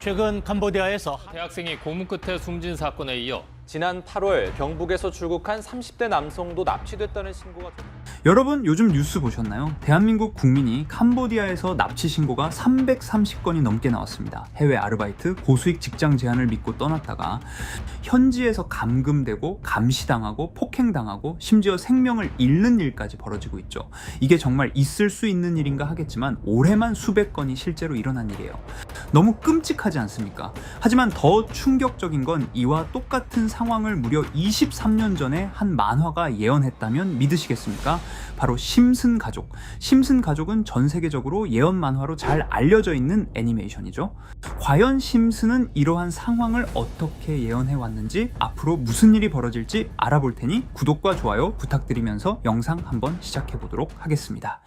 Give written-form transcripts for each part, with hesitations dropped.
최근 캄보디아에서 대학생이 고문 끝에 숨진 사건에 이어 지난 8월 경북에서 출국한 30대 남성도 납치됐다는 신고가 여러분 요즘 뉴스 보셨나요? 대한민국 국민이 캄보디아에서 납치 신고가 330건이 넘게 나왔습니다. 해외 아르바이트, 고수익 직장 제안을 믿고 떠났다가 현지에서 감금되고 감시당하고 폭행당하고 심지어 생명을 잃는 일까지 벌어지고 있죠. 이게 정말 있을 수 있는 일인가 하겠지만 올해만 수백 건이 실제로 일어난 일이에요. 너무 끔찍하지 않습니까? 하지만 더 충격적인 건 이와 똑같은 상황을 무려 23년 전에 한 만화가 예언했다면 믿으시겠습니까? 바로 심슨 가족. 심슨 가족은 전 세계적으로 예언 만화로 잘 알려져 있는 애니메이션이죠. 과연 심슨은 이러한 상황을 어떻게 예언해 왔는지, 앞으로 무슨 일이 벌어질지 알아볼 테니 구독과 좋아요 부탁드리면서 영상 한번 시작해 보도록 하겠습니다.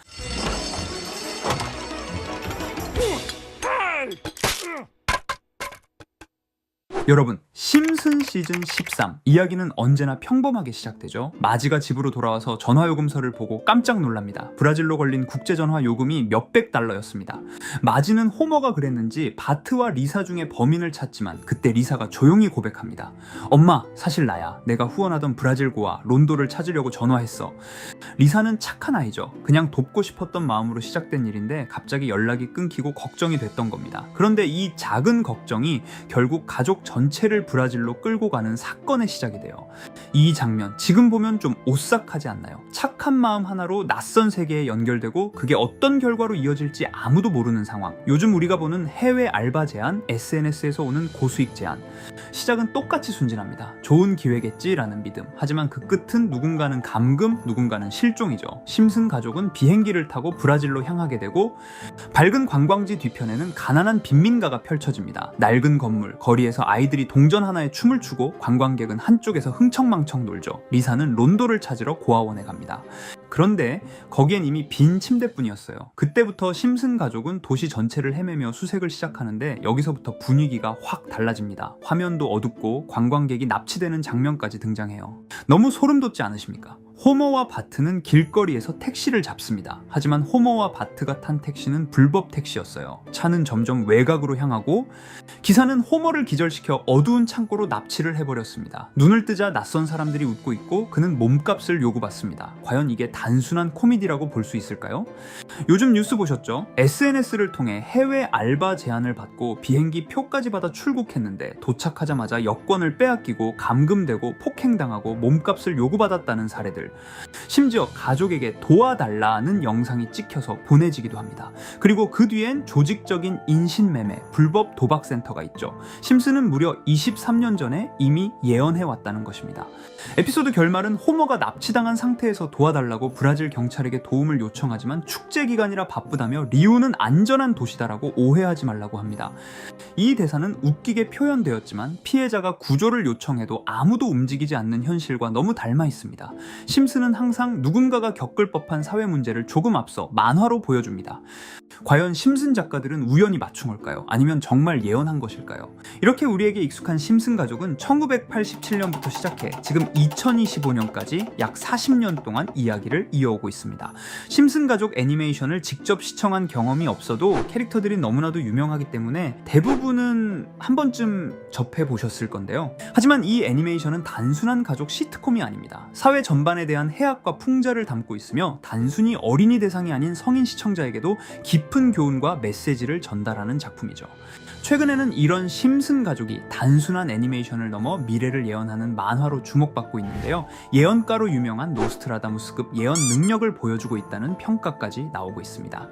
여러분, 심슨 시즌 13 이야기는 언제나 평범하게 시작되죠. 마지가 집으로 돌아와서 전화요금서를 보고 깜짝 놀랍니다. 브라질로 걸린 국제전화 요금이 몇백 달러였습니다. 마지는 호머가 그랬는지 바트와 리사 중에 범인을 찾지만 그때 리사가 조용히 고백합니다. 엄마, 사실 나야. 내가 후원하던 브라질 고아 론도를 찾으려고 전화했어. 리사는 착한 아이죠. 그냥 돕고 싶었던 마음으로 시작된 일인데 갑자기 연락이 끊기고 걱정이 됐던 겁니다. 그런데 이 작은 걱정이 결국 가족 전체를 브라질로 끌고 가는 사건의 시작이 돼요. 이 장면 지금 보면 좀 오싹하지 않나요? 착한 마음 하나로 낯선 세계에 연결되고 그게 어떤 결과로 이어질지 아무도 모르는 상황. 요즘 우리가 보는 해외 알바 제안, SNS에서 오는 고수익 제안. 시작은 똑같이 순진합니다. 좋은 기회겠지라는 믿음. 하지만 그 끝은 누군가는 감금, 누군가는 실종이죠. 심슨 가족은 비행기를 타고 브라질로 향하게 되고 밝은 관광지 뒤편에는 가난한 빈민가가 펼쳐집니다. 낡은 건물, 거리에서 아이들이 동전 하나에 춤을 추고 관광객은 한쪽에서 흥청망청 놀죠. 리사는 론도를 찾으러 고아원에 갑니다. 그런데 거기엔 이미 빈 침대뿐이었어요. 그때부터 심슨 가족은 도시 전체를 헤매며 수색을 시작하는데 여기서부터 분위기가 확 달라집니다. 화면도 어둡고 관광객이 납치되는 장면까지 등장해요. 너무 소름 돋지 않으십니까? 호머와 바트는 길거리에서 택시를 잡습니다. 하지만 호머와 바트가 탄 택시는 불법 택시였어요. 차는 점점 외곽으로 향하고 기사는 호머를 기절시켜 어두운 창고로 납치를 해버렸습니다. 눈을 뜨자 낯선 사람들이 웃고 있고 그는 몸값을 요구받습니다. 과연 이게 단순한 코미디라고 볼 수 있을까요? 요즘 뉴스 보셨죠? SNS를 통해 해외 알바 제안을 받고 비행기 표까지 받아 출국했는데 도착하자마자 여권을 빼앗기고 감금되고 폭행당하고 몸값을 요구받았다는 사례들. 심지어 가족에게 도와달라는 영상이 찍혀서 보내지기도 합니다. 그리고 그 뒤엔 조직적인 인신매매, 불법 도박센터가 있죠. 심슨은 무려 23년 전에 이미 예언해왔다는 것입니다. 에피소드 결말은 호머가 납치당한 상태에서 도와달라고 브라질 경찰에게 도움을 요청하지만 축제 기간이라 바쁘다며 리우는 안전한 도시다라고 오해하지 말라고 합니다. 이 대사는 웃기게 표현되었지만 피해자가 구조를 요청해도 아무도 움직이지 않는 현실과 너무 닮아 있습니다. 심슨은 항상 누군가가 겪을 법한 사회 문제를 조금 앞서 만화로 보여줍니다. 과연 심슨 작가들은 우연히 맞춘 걸까요? 아니면 정말 예언한 것일까요? 이렇게 우리에게 익숙한 심슨 가족은 1987년부터 시작해 지금 2025년까지 약 40년 동안 이야기를 이어오고 있습니다. 심슨 가족 애니메이션을 직접 시청한 경험이 없어도 캐릭터들이 너무나도 유명하기 때문에 대부분은 한 번쯤 접해보셨을 건데요. 하지만 이 애니메이션은 단순한 가족 시트콤이 아닙니다. 사회 전반에 대한 해악과 풍자를 담고 있으며 단순히 어린이 대상이 아닌 성인 시청자에게도 깊은 교훈과 메시지를 전달하는 작품이죠. 최근에는 이런 심슨 가족이 단순한 애니메이션을 넘어 미래를 예언하는 만화로 주목받고 있는데요. 예언가로 유명한 노스트라다무스급 예언 능력을 보여주고 있다는 평가까지 나오고 있습니다.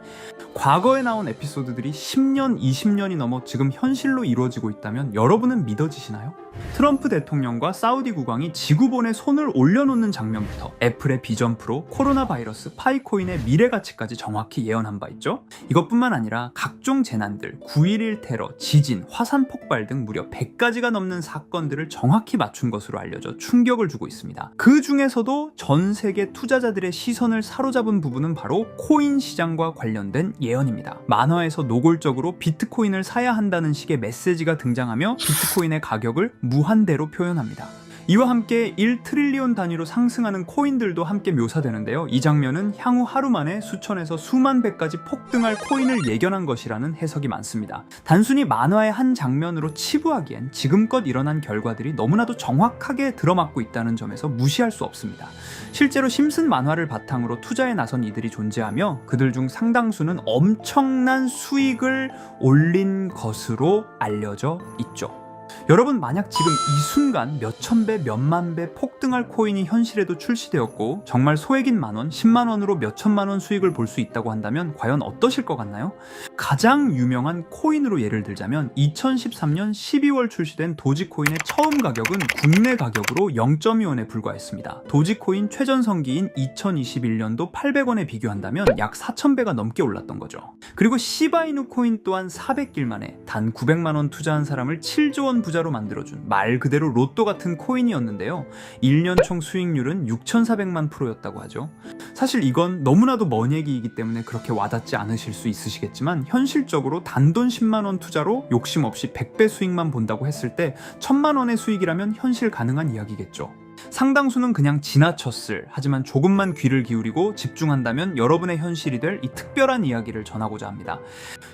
과거에 나온 에피소드들이 10년, 20년이 넘어 지금 현실로 이루어지고 있다면 여러분은 믿어지시나요? 트럼프 대통령과 사우디 국왕이 지구본에 손을 올려놓는 장면부터 애플의 비전 프로, 코로나 바이러스, 파이코인의 미래 가치까지 정확히 예언한 바 있죠. 이것뿐만 아니라 각종 재난들, 9.11 테러, 지진, 화산 폭발 등 무려 100가지가 넘는 사건들을 정확히 맞춘 것으로 알려져 충격을 주고 있습니다. 그 중에서도 전 세계 투자자들의 시선을 사로잡은 부분은 바로 코인 시장과 관련된 예언입니다. 만화에서 노골적으로 비트코인을 사야 한다는 식의 메시지가 등장하며 비트코인의 가격을 무한대로 표현합니다. 이와 함께 1트릴리온 단위로 상승하는 코인들도 함께 묘사되는데요. 이 장면은 향후 하루 만에 수천에서 수만 배까지 폭등할 코인을 예견한 것이라는 해석이 많습니다. 단순히 만화의 한 장면으로 치부하기엔 지금껏 일어난 결과들이 너무나도 정확하게 들어맞고 있다는 점에서 무시할 수 없습니다. 실제로 심슨 만화를 바탕으로 투자에 나선 이들이 존재하며 그들 중 상당수는 엄청난 수익을 올린 것으로 알려져 있죠. 여러분, 만약 지금 이 순간 몇천 배, 몇만 배 폭등할 코인이 현실에도 출시되었고 정말 소액인 만원, 10만 원으로 몇천만 원 수익을 볼 수 있다고 한다면 과연 어떠실 것 같나요? 가장 유명한 코인으로 예를 들자면 2013년 12월 출시된 도지코인의 처음 가격은 국내 가격으로 0.2원에 불과했습니다. 도지코인 최전성기인 2021년도 800원에 비교한다면 약 4,000배가 넘게 올랐던 거죠. 그리고 시바이누 코인 또한 400길 만에 단 900만 원 투자한 사람을 7조 원 부자로 만들어준 말 그대로 로또 같은 코인이었는데요. 1년 총 수익률은 6,400만 %였다고 하죠. 사실 이건 너무나도 먼 얘기이기 때문에 그렇게 와닿지 않으실 수 있으시겠지만 현실적으로 단돈 10만 원 투자로 욕심 없이 100배 수익만 본다고 했을 때 1,000만 원의 수익이라면 현실 가능한 이야기겠죠. 상당수는 그냥 지나쳤을, 하지만 조금만 귀를 기울이고 집중한다면 여러분의 현실이 될 이 특별한 이야기를 전하고자 합니다.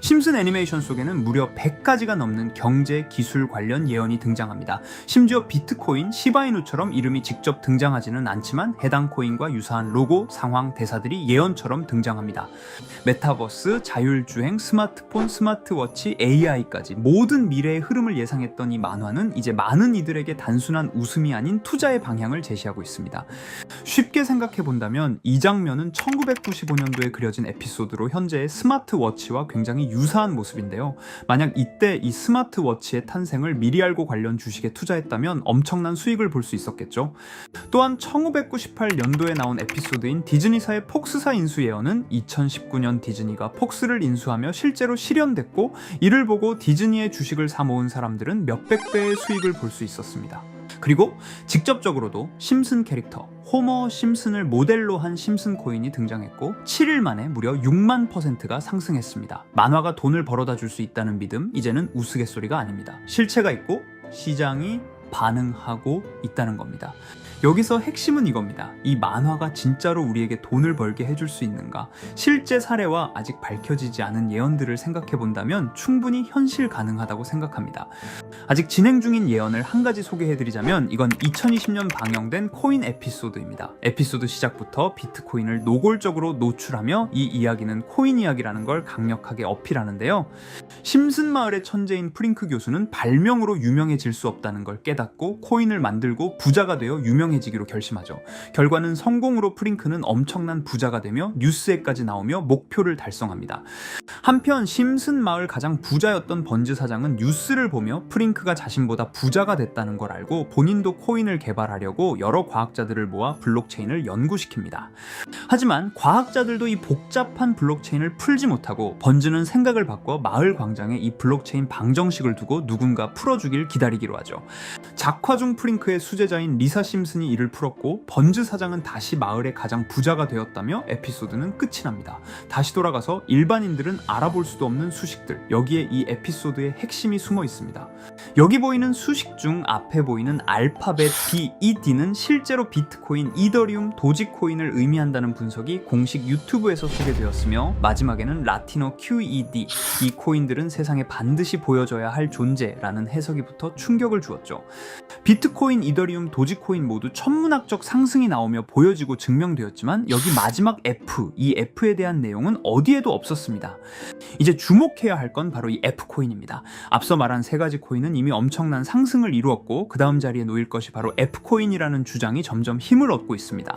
심슨 애니메이션 속에는 무려 100가지가 넘는 경제, 기술 관련 예언이 등장합니다. 심지어 비트코인, 시바이누처럼 이름이 직접 등장하지는 않지만 해당 코인과 유사한 로고, 상황, 대사들이 예언처럼 등장합니다. 메타버스, 자율주행, 스마트폰, 스마트워치, AI까지 모든 미래의 흐름을 예상했던 이 만화는 이제 많은 이들에게 단순한 웃음이 아닌 투자의 방향을 제시하고 있습니다. 쉽게 생각해 본다면 이 장면은 1995년도에 그려진 에피소드로 현재의 스마트워치와 굉장히 유사한 모습인데요. 만약 이때 이 스마트워치의 탄생을 미리 알고 관련 주식에 투자했다면 엄청난 수익을 볼 수 있었겠죠. 또한 1998년도에 나온 에피소드인 디즈니사의 폭스사 인수 예언은 2019년 디즈니가 폭스를 인수하며 실제로 실현됐고, 이를 보고 디즈니의 주식을 사 모은 사람들은 몇백 배의 수익을 볼 수 있었습니다. 그리고 직접적으로도 심슨 캐릭터 호머 심슨을 모델로 한 심슨 코인이 등장했고 7일 만에 무려 6만 %가 상승했습니다. 만화가 돈을 벌어다 줄 수 있다는 믿음, 이제는 우스갯소리가 아닙니다. 실체가 있고 시장이 반응하고 있다는 겁니다. 여기서 핵심은 이겁니다. 이 만화가 진짜로 우리에게 돈을 벌게 해줄 수 있는가? 실제 사례와 아직 밝혀지지 않은 예언들을 생각해 본다면 충분히 현실 가능하다고 생각합니다. 아직 진행 중인 예언을 한 가지 소개해드리자면 이건 2020년 방영된 코인 에피소드입니다. 에피소드 시작부터 비트코인을 노골적으로 노출하며 이 이야기는 코인 이야기라는 걸 강력하게 어필하는데요. 심슨 마을의 천재인 프링크 교수는 발명으로 유명해질 수 없다는 걸 깨닫고 코인을 만들고 부자가 되어 유명해지기로 결심하죠. 결과는 성공으로 프링크는 엄청난 부자가 되며 뉴스에까지 나오며 목표를 달성합니다. 한편 심슨 마을 가장 부자였던 번즈 사장은 뉴스를 보며 프링크가 자신보다 부자가 됐다는 걸 알고 본인도 코인을 개발하려고 여러 과학자들을 모아 블록체인을 연구시킵니다. 하지만 과학자들도 이 복잡한 블록체인을 풀지 못하고 번즈는 생각을 바꿔 마을 광장에 이 블록체인 방정식을 두고 누군가 풀어주길 기다리기로 하죠. 작화 중 프링크의 수제자인 리사 심슨이 이를 풀었고 번즈 사장은 다시 마을의 가장 부자가 되었다며 에피소드는 끝이 납니다. 다시 돌아가서 일반인들은 알아볼 수도 없는 수식들, 여기에 이 에피소드의 핵심이 숨어 있습니다. 여기 보이는 수식 중 앞에 보이는 알파벳 D, 이 D는 실제로 비트코인, 이더리움, 도지코인을 의미한다는 분석이 공식 유튜브에서 소개되었으며 마지막에는 라틴어 QED, 이 코인들은 세상에 반드시 보여줘야 할 존재라는 해석이 붙어 충격을 주었죠. 비트코인, 이더리움, 도지코인 모두 천문학적 상승이 나오며 보여지고 증명되었지만 여기 마지막 F, 이 F에 대한 내용은 어디에도 없었습니다. 이제 주목해야 할 건 바로 이 F코인입니다. 앞서 말한 세 가지 코인은 이미 엄청난 상승을 이루었고 그 다음 자리에 놓일 것이 바로 F코인이라는 주장이 점점 힘을 얻고 있습니다.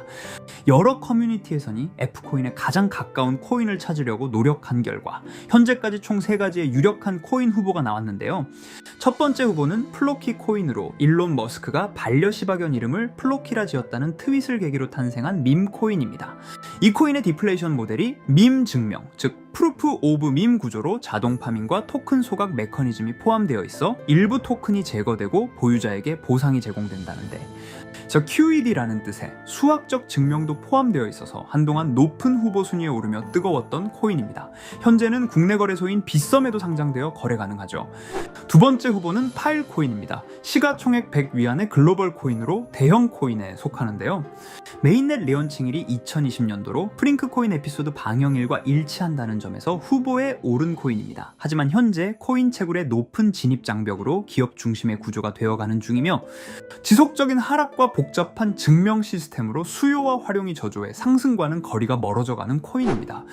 여러 커뮤니티에서는 F코인에 가장 가까운 코인을 찾으려고 노력한 결과 현재까지 총 3가지의 유력한 코인 후보가 나왔는데요. 첫 번째 후보는 플로키 코인으로 일론 머스크가 반려시바견 이름을 플로키라 지었다는 트윗을 계기로 탄생한 밈코인입니다. 이 코인의 디플레이션 모델이 밈 증명, 즉 프루프 오브 밈 구조로 자동 파밍과 토큰 소각 메커니즘이 포함되어 있어 일부 토큰이 제거되고 보유자에게 보상이 제공된다는데, 저 QED라는 뜻의 수학적 증명도 포함되어 있어서 한동안 높은 후보 순위에 오르며 뜨거웠던 코인입니다. 현재는 국내 거래소인 빗썸에도 상장되어 거래 가능하죠. 두 번째 후보는 파일코인입니다. 시가총액 100 위안의 글로벌 코인으로 대형 코인에 속하는데요. 메인넷 레언칭일이 2020년도로 프링크 코인 에피소드 방영일과 일치한다는 점에서 후보에 오른 코인입니다. 하지만 현재 코인 채굴의 높은 진입 장벽으로 기업 중심의 구조가 되어가는 중이며, 지속적인 하락과 복잡한 증명 시스템으로 수요와 활용이 저조해 상승과는 거리가 멀어져가는 코인입니다.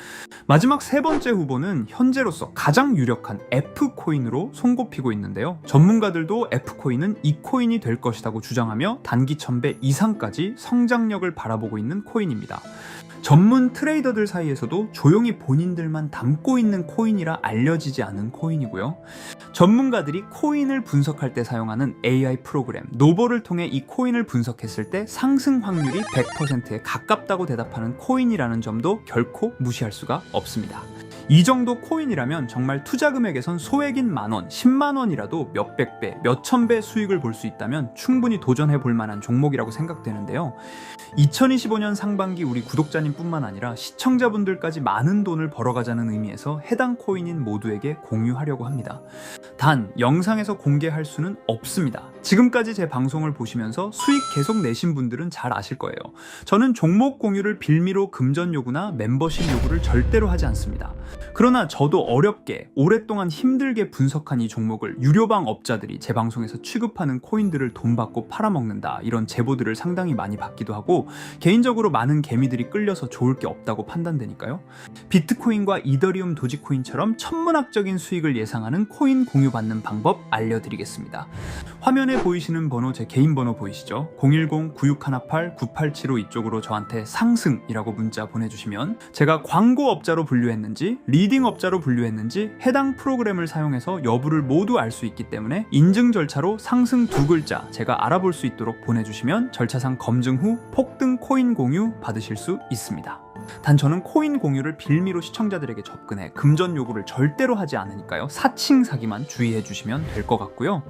마지막 세 번째 후보는 현재로서 가장 유력한 F코인으로 손꼽히고 있는데요. 전문가들도 F코인은 이 코인이 될 것이라고 주장하며 단기 1000배 이상까지 성장력을 바라보고 있는 코인입니다. 전문 트레이더들 사이에서도 조용히 본인들만 담고 있는 코인이라 알려지지 않은 코인이고요. 전문가들이 코인을 분석할 때 사용하는 AI 프로그램 노버를 통해 이 코인을 분석했을 때 상승 확률이 100%에 가깝다고 대답하는 코인이라는 점도 결코 무시할 수가 없습니다. 이 정도 코인이라면 정말 투자 금액에선 소액인 만원, 10만원이라도 몇백 배, 몇천 배 수익을 볼 수 있다면 충분히 도전해 볼 만한 종목이라고 생각되는데요. 2025년 상반기 우리 구독자님 뿐만 아니라 시청자분들까지 많은 돈을 벌어가자는 의미에서 해당 코인인 모두에게 공유하려고 합니다. 단, 영상에서 공개할 수는 없습니다. 지금까지 제 방송을 보시면서 수익 계속 내신 분들은 잘 아실 거예요. 저는 종목 공유를 빌미로 금전 요구나 멤버십 요구를 절대로 하지 않습니다. 그러나 저도 어렵게 오랫동안 힘들게 분석한 이 종목을 유료방 업자들이 제 방송에서 취급하는 코인들을 돈 받고 팔아먹는다, 이런 제보들을 상당히 많이 받기도 하고 개인적으로 많은 개미들이 끌려서 좋을 게 없다고 판단되니까요. 비트코인과 이더리움 도지코인처럼 천문학적인 수익을 예상하는 코인 공유받는 방법 알려드리겠습니다. 화면에 보이시는 번호 제 개인 번호 보이시죠? 010-9618-9875 이쪽으로 저한테 상승이라고 문자 보내주시면 제가 광고업자로 분류했는지 리딩업자로 분류했는지 해당 프로그램을 사용해서 여부를 모두 알 수 있기 때문에 인증 절차로 상승 두 글자 제가 알아볼 수 있도록 보내주시면 절차상 검증 후 폭등 코인 공유 받으실 수 있습니다. 단 저는 코인 공유를 빌미로 시청자들에게 접근해 금전 요구를 절대로 하지 않으니까요. 사칭 사기만 주의해 주시면 될 것 같고요.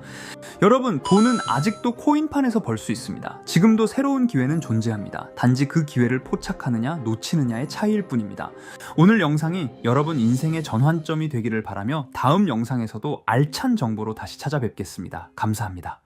여러분, 돈은 아직도 코인판에서 벌 수 있습니다. 지금도 새로운 기회는 존재합니다. 단지 그 기회를 포착하느냐 놓치느냐의 차이일 뿐입니다. 오늘 영상이 여러분 인생의 전환점이 되기를 바라며 다음 영상에서도 알찬 정보로 다시 찾아뵙겠습니다. 감사합니다.